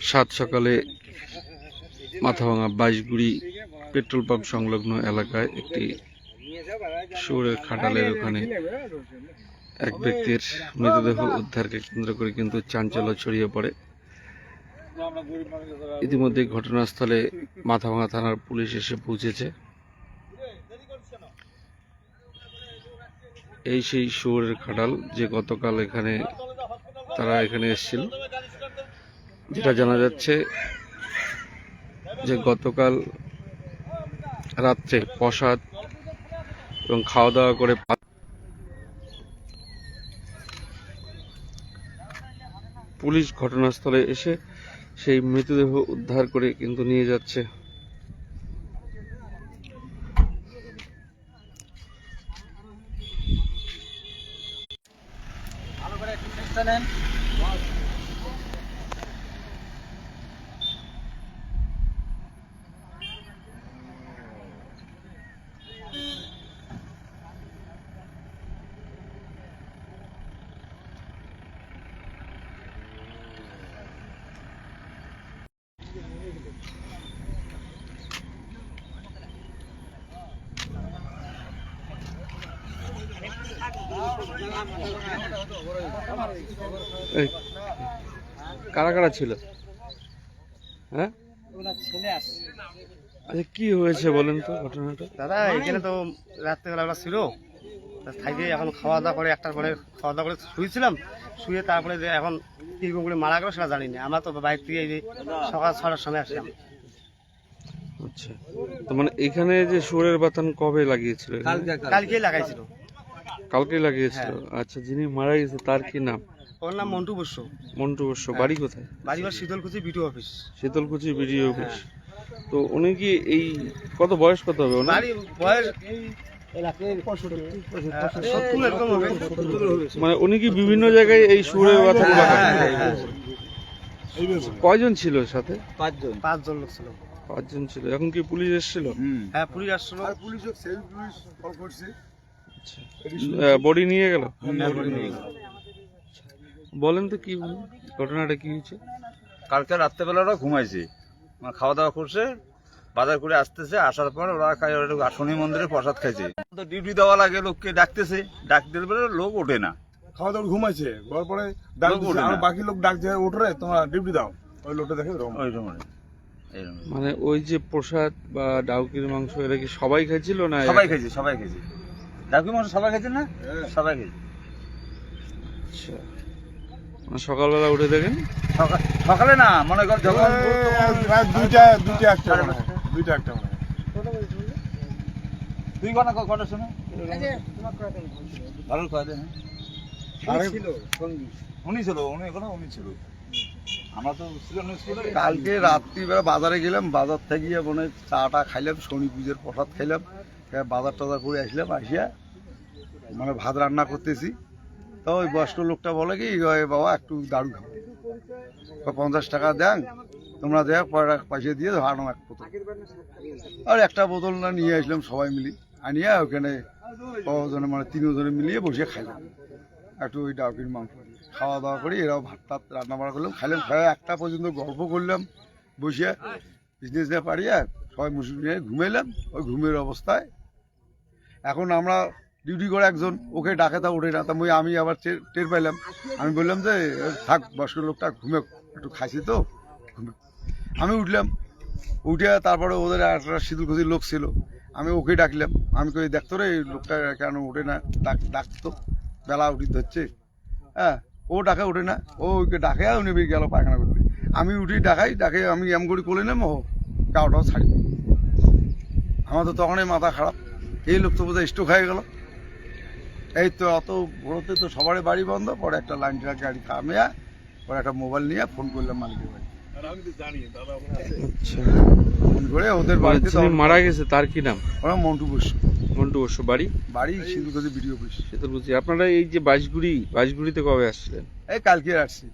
সাত সকালে Mathabhanga Baishguri petrol pump সংলগ্ন এলাকায় একটি শুয়োরের খাটালের ওখানে এক ব্যক্তির মৃতদেহ উদ্ধারকে কেন্দ্র করে কিন্তু চাঞ্চল্য ছড়িয়ে পড়ে। ইতিমধ্যে ঘটনাস্থলে মাথাভাঙা থানার পুলিশ এসে পৌঁছেছে। এই সেই শুয়োরের খাটাল যে গতকাল তারা এখানে এসেছিল। যেটা জানা যাচ্ছে যে গতকাল রাত্রে প্রসাদ এবং খাওয়া দাওয়া করে পুলিশ ঘটনাস্থলে এসে সেই মৃতদেহ উদ্ধার করে কিন্তু নিয়ে যাচ্ছে। কারা কারা ছিল? হ্যাঁ, আচ্ছা কি হয়েছে বলেন তো ঘটনাটা? দাদা এখানে তো রাত্রেবেলা ছিল, থাকি এখন খাওয়া দাওয়া করে, একটার পরে খাওয়া দাওয়া করে শুয়েছিলাম। শুয়ে তারপরে যে এখন কিরকম করে মারা গেল সেটা জানি না। আমরা তো বাইরে থেকে এই যে সকাল 6টার সময় আসলাম। আচ্ছা, তো মানে এখানে যে শুয়োরের বাতান কবে লাগিয়েছিল? কালকেই লাগাইছিল। কালকে লাগিয়েছিল। আচ্ছা, যিনি মারা গেছে তার কি নাম? ওর নাম মন্টু বস্য। মন্টু বস্য। বাড়ি কোথায়? বাড়ি বা Sitalkuchi BDO office. Sitalkuchi BDO office. তো উনি কি এই কত বয়স কত হবে ওনার? বয়স মানে উনি কি বিভিন্ন জায়গায় এই শুয়োরের বাতান লাগান? কয়জন ছিল সাথে? পাঁচজন লোক ছিল। 5 জন ছিল। এখন কি পুলিশ এসেছিল? হ্যাঁ, পুলিশ আসছিল। বডি নিয়ে গেল? বলেন তো কি ঘটনাটা কি হয়েছে? কালকে রাত্রেবেলা ওরা ঘুমাইছে, মানে খাওয়া দাওয়া করছে, বাজার করে আসতেছে, আসার পর ওরা শনি মন্দিরে প্রসাদ খাইছে। ডিউটি দেওয়া লাগে, লোককে ডাকতেছে, ডাক দিলে পরে লোক ওঠে না। খাওয়া দাওয়া ঘুমাইছে, পরে বাকি লোক ডাকছে ওঠে, তোমরা ডিউটি দাও। ওই লোকটা দেখে মানে ওই যে প্রসাদ বা ডাউকির মাংস এরা কি সবাই খাইছিল না? সবাই খাইছে, সবাই খাইছে। ডাউকির মাংস সবাই খাইছে না? সবাই খাইছে। আচ্ছা, মানে সকালবেলা উঠে দেখেন? সকালে না, মনে কর যখন দুইটা একটা দুই ঘন্টা কটা শোনো ভালো খাওয়া দেয়। উনি ছিল, উনি ছিল। আমরা তো কালকে রাত্রিবেলা বাজারে গেলাম, বাজার থেকে মানে চাটা খাইলাম, শনি পুজোর প্রসাদ খাইলাম, বাজার টাজার করে আসলাম। আসিয়া মানে ভাত রান্না করতেছি, তো ওই বয়স্ক লোকটা বলে কি, বাবা একটু দারু খাবো, 50 টাকা দেন, তোমরা দেখ পয়সা দিয়ে হারানো এক বোতল। আর একটা বোতল না নিয়ে আসলাম সবাই মিলি, আনিয়া ওখানে মানে 3 জনে মিলিয়ে বসে খাইলাম একটু ওই ডাউকির মাংস। খাওয়া দাওয়া করি, এরাও ভাত টাত রান্না বান্না করলাম, খাইলাম। খাই 1টা পর্যন্ত গল্প করলাম বসে, বিজনেস দিয়ে পারিয়া সবাই মুসলিম নিয়ে ঘুমাইলাম। ওই ঘুমের অবস্থায় এখন আমরা ডিউটি করে একজন, ওকে ডাকে তা ওঠে না। তা আমি আবার টের পাইলাম। আমি বললাম যে থাক, বয়স্ক লোকটা ঘুমে, একটু খাইছি তো ঘুমে। আমি উঠলাম, উঠে তারপরে ওদের একটা শীতলকুচির লোক ছিল, আমি ওকে ডাকলাম। আমি কই দেখতো রে, এই লোকটা কেন ওঠে না, ডাকতো, বেলা উঠি ধরছে। হ্যাঁ, ও ডাকে ওঠে না, ওকে ডাকে উনি গেল পায়খানা করতে। আমি উঠি ডাকে আমি এম করে কোলে নেম, গাওটাও ছাড়ি। আমার তো তখনই মাথা খারাপ, এই লোক তো বোধহয় স্ট্রোক হয়ে গেল। এই তো অত বড়তে তো সবারই বাড়ি বন্ধ। পরে একটা লাইন ট্রাক গাড়ি থামিয়া পরে একটা মোবাইল নিয়ে ফোন করলাম মালিকের বাড়ি। ফোন করে ওদের বাড়িতে মারা গেছে তার কি নাম? ওরা মন্টু বস্য। মন্টু বস্য। বাড়ি শীতলকুচি বিডিও অফিস। শীতলকুচি। আপনারা এই যে বাইশগুড়িতে কবে আসছিলেন? এই কালকে আসছি।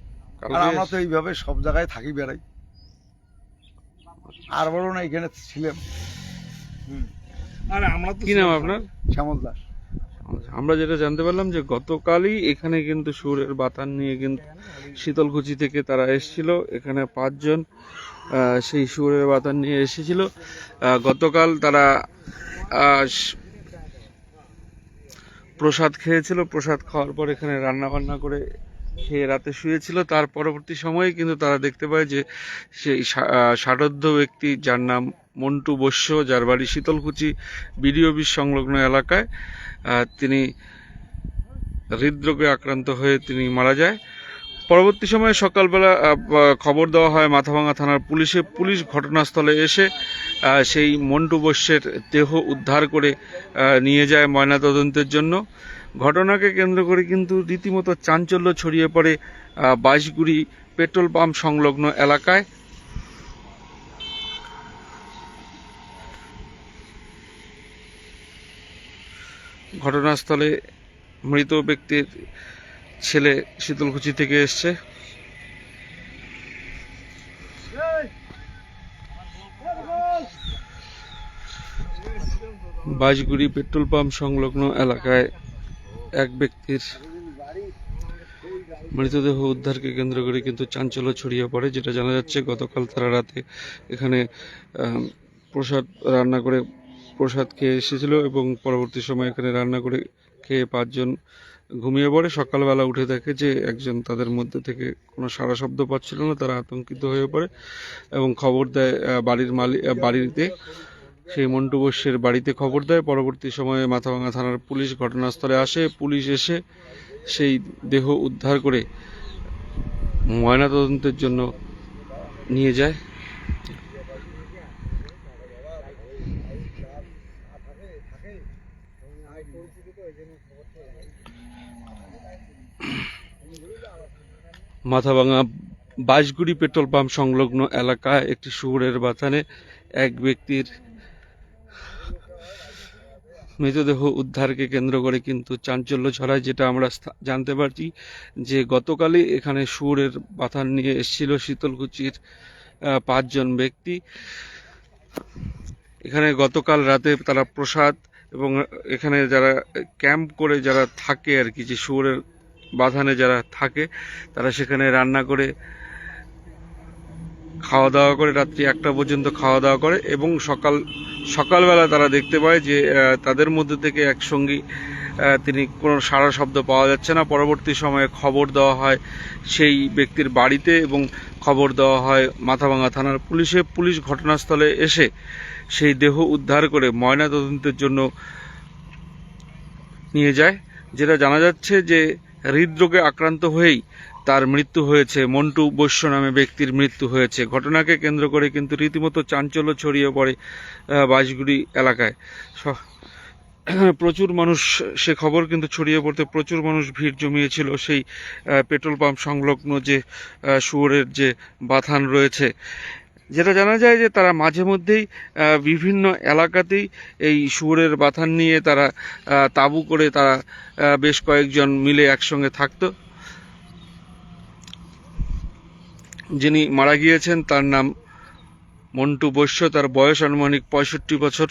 আর আমরা তো এইভাবে সব জায়গায় থাকি, বেড়াই। আর বলো না, এখানে ছিলাম। কি নাম আপনার? শ্যামল দাস। আমরা যেটা জানতে পারলাম যে গতকালই এখানে কিন্তু শুয়োরের বাথান নিয়ে কিন্তু শীতলকুচি থেকে তারা এসেছিল। এখানে 5 জন সেই শুয়োরের বাথান নিয়ে এসেছিল। গতকাল তারা প্রসাদ খেয়েছিল। প্রসাদ খাওয়ার পর এখানে রান্না বান্না করে খেয়ে রাতে শুয়েছিল। তার পরবর্তী সময়ে কিন্তু তারা দেখতে পায় যে সেই ষাটোর্ধ্ব ব্যক্তি, যার নাম মন্টু বৈশ্য, যার বাড়ি শীতলকুচি বিডিও অফিস সংলগ্ন এলাকায়, তিনি হৃদরোগে আক্রান্ত হয়ে তিনি মারা যায়। পরবর্তী সময়ে সকালবেলা খবর দেওয়া হয় মাথাভাঙা থানার পুলিশে। পুলিশ ঘটনাস্থলে এসে সেই মন্টু বৈশ্যের দেহ উদ্ধার করে নিয়ে যায় ময়নাতদন্তের জন্য। ঘটনাকে কেন্দ্র করে কিন্তু রীতিমতো চাঞ্চল্য ছড়িয়ে পড়ে বাইশগুড়ি পেট্রোল পাম্প সংলগ্ন এলাকায়। ঘটনাস্থলে মৃত ব্যক্তির ছেলে শীতলকুচি থেকে এসছে। বাইশগুড়ি পেট্রোল পাম্প সংলগ্ন এলাকায় এক ব্যক্তির মৃতদেহ উদ্ধারকে কেন্দ্র করে কিন্তু চাঞ্চল্য ছড়িয়ে পড়ে। যেটা জানা যাচ্ছে, গতকাল তারা রাতে এখানে প্রসাদ রান্না করে প্রসাদ খেয়ে এসেছিল এবং পরবর্তী সময় এখানে রান্না করে খেয়ে 5 জন ঘুমিয়ে পড়ে। সকালবেলা উঠে দেখে যে একজন তাদের মধ্যে থেকে কোনো সাড়া শব্দ পাচ্ছিল না। তারা আতঙ্কিত হয়ে পড়ে এবং খবর দেয় বাড়িতে, সেই মন্টু বৈশ্যের বাড়িতে খবর দেয়। পরবর্তী সময়ে মাথাভাঙা থানার পুলিশ ঘটনাস্থলে আসে। পুলিশ এসে সেই দেহ উদ্ধার করে ময়নাতদন্তের জন্য নিয়ে যায়। মাথাভাঙা বাইশগুড়ি পেট্রোল পাম্প সংলগ্ন এলাকায় একটি শুয়োরের বাথানে এক ব্যক্তির মৃতদেহ উদ্ধারকে কেন্দ্র করে কিন্তু চাঞ্চল্য ছড়ায়। যেটা আমরা জানতে পারছি যে গতকালই এখানে শুয়োরের বাথান নিয়ে এসেছিল শীতলকুচির 5 জন ব্যক্তি। এখানে গতকাল রাতে তারা প্রসাদ এবং এখানে যারা ক্যাম্প করে যারা থাকে আর কি, যে শুয়োরের বাথানে যারা থাকে, তারা সেখানে রান্না করে খাওয়া দাওয়া করে রাত্রি 1টা পর্যন্ত খাওয়া দাওয়া করে এবং সকালবেলা তারা দেখতে পায় যে তাদের মধ্যে থেকে এক সঙ্গী, তিনি কোনো সাড়া শব্দ পাওয়া যাচ্ছে না। পরবর্তী সময়ে খবর দেওয়া হয় সেই ব্যক্তির বাড়িতে এবং খবর দেওয়া হয় মাথাভাঙা থানার পুলিশে। পুলিশ ঘটনাস্থলে এসে সেই দেহ উদ্ধার করে ময়নাতদন্তের জন্য নিয়ে যায়। যেটা জানা যাচ্ছে যে হৃদরোগে আক্রান্ত হয়েই তার মৃত্যু হয়েছে। মন্টু বৈশ্য নামে ব্যক্তির মৃত্যু হয়েছে। ঘটনাকে কেন্দ্র করে কিন্তু রীতিমতো চাঞ্চল্য ছড়িয়ে পড়ে বাইশগুড়ি এলাকায়। প্রচুর মানুষ, সে খবর কিন্তু ছড়িয়ে পড়তে প্রচুর মানুষ ভিড় জমিয়েছিল সেই পেট্রোল পাম্প সংলগ্ন যে শুয়োরের যে বাথান রয়েছে। যেটা জানা যায় যে তারা মাঝে মধ্যেই বিভিন্ন এলাকাতেই এই শুয়োরের বাথান নিয়ে তারা তাঁবু করে তারা বেশ কয়েকজন মিলে একসঙ্গে থাকতো। যিনি মারা গিয়েছেন তার নাম মন্টু বৈশ্য, তার বয়স আনুমানিক 65 বছর।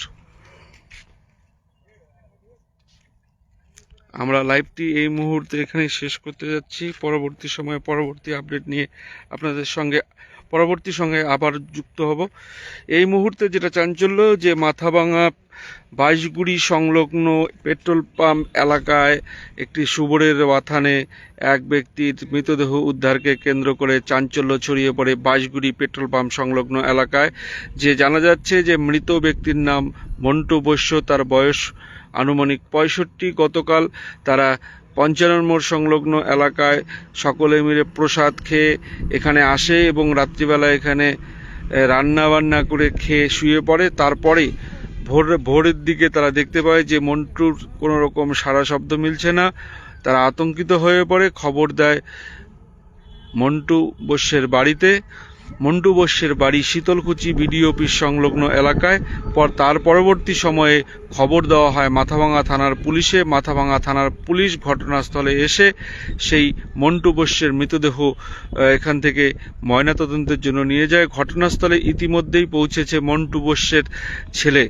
আমরা লাইভটি এই মুহূর্তে এখানে শেষ করতে যাচ্ছি। পরবর্তী সময়ে পরবর্তী আপডেট নিয়ে আপনাদের সঙ্গে পরবর্তী সঙ্গে আবার যুক্ত হব। এই মুহূর্তে যেটা চাঞ্চল্য, যে মাথাভাঙা বাইশগুড়ি সংলগ্ন পেট্রোল পাম্প এলাকায় একটি শুয়োরের বাথানে এক ব্যক্তির মৃতদেহ উদ্ধারকে কেন্দ্র করে চাঞ্চল্য ছড়িয়ে পড়ে বাইশগুড়ি পেট্রোল পাম্প সংলগ্ন এলাকায়। যে জানা যাচ্ছে যে মৃত ব্যক্তির নাম মন্টু বৈশ্য, তার বয়স আনুমানিক 65। গতকাল তারা 55 মোড় সংলগ্ন এলাকায় সকলে মিলে প্রসাদ খেয়ে এখানে আসে এবং রাত্রিবেলা এখানে রান্না বান্না করে খেয়ে শুয়ে পড়ে। তারপরে ভোরের দিকে তারা দেখতে পায় যে মন্টুর কোনো রকম সাড়া শব্দ মিলছে না। তারা আতঙ্কিত হয়ে পড়ে, খবর দেয় মন্টু বৈশ্যের বাড়িতে। মন্টু বৈশ্যের বাড়ি শীতলকুচি বিডিও অফিস সংলগ্ন এলাকায়। তার পরবর্তী সময়ে খবর দেওয়া হয় মাথাভাঙা থানার পুলিশে। মাথাভাঙা থানার পুলিশ ঘটনাস্থলে এসে সেই মন্টু বৈশ্যের মৃতদেহ এখান থেকে ময়নাতদন্তের জন্য নিয়ে যায়। ঘটনাস্থলে ইতিমধ্যেই পৌঁছেছে মন্টু বৈশ্যের ছেলে।